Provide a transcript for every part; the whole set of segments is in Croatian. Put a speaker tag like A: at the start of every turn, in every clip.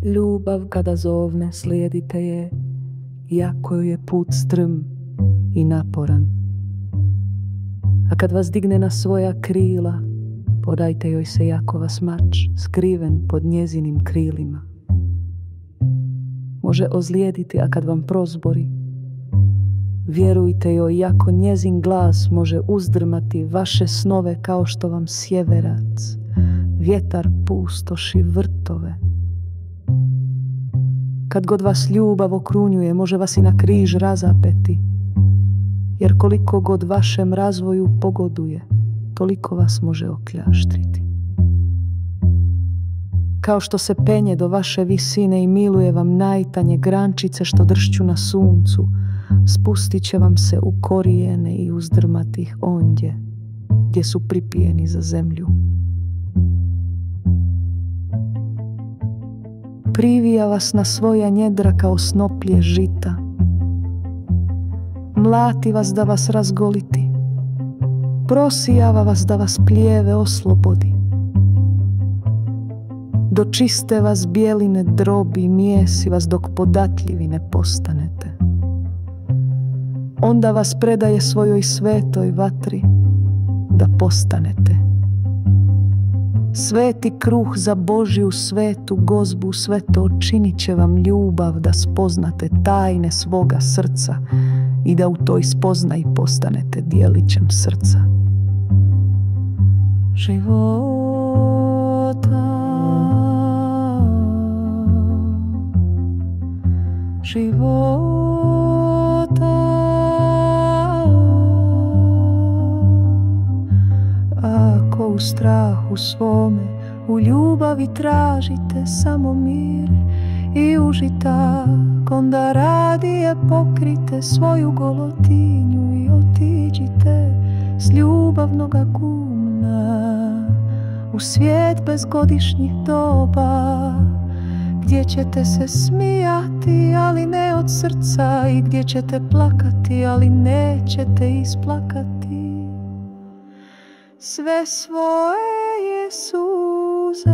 A: Ljubav kada zovne slijedite je, iako je put strm i naporan. A kad vas digne na svoja krila, podajte joj se jako vas mač, skriven pod njezinim krilima. Može ozlijediti, a kad vam prozbori, vjerujte joj, jako njezin glas može uzdrmati vaše snove kao što vam sjeverac, vjetar pustoši vrtove. Kad god vas ljubav okrunjuje, može vas i na križ razapeti, jer koliko god vašem razvoju pogoduje, toliko vas može okljaštriti. Kao što se penje do vaše visine i miluje vam najtanje grančice što dršću na suncu, spustit će vam se u korijene i uzdrmati ih ondje, gdje su pripijeni za zemlju. Privija vas na svoja njedra kao snoplje žita, mlati vas da vas razgoliti, prosijava vas da vas plijeve oslobodi, do čiste vas bijeline drobi, mijesi vas dok podatljivi ne postanete. Onda vas predaje svojoj svetoj vatri da postanete. Sveti kruh za Božju svetu gozbu, sve to činit će vam ljubav da spoznate tajne svoga srca i da u toj spoznaji postanete dijelićem srca. Života, ako u strahu svome, u ljubavi tražite samo mir i užitak, onda radije pokrite svoju golotinju i otiđite s ljubavnoga gumna u svijet bez godišnjih doba, gdje ćete se smijati, ali ne od srca, i gdje ćete plakati, ali nećete isplakati sve svoje suze.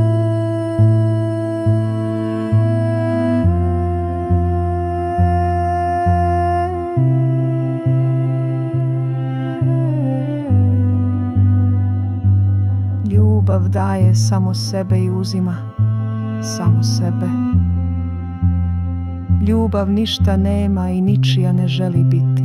A: Ljubav daje samo sebe i uzima samo sebe. Ljubav ništa nema i ničija ne želi biti.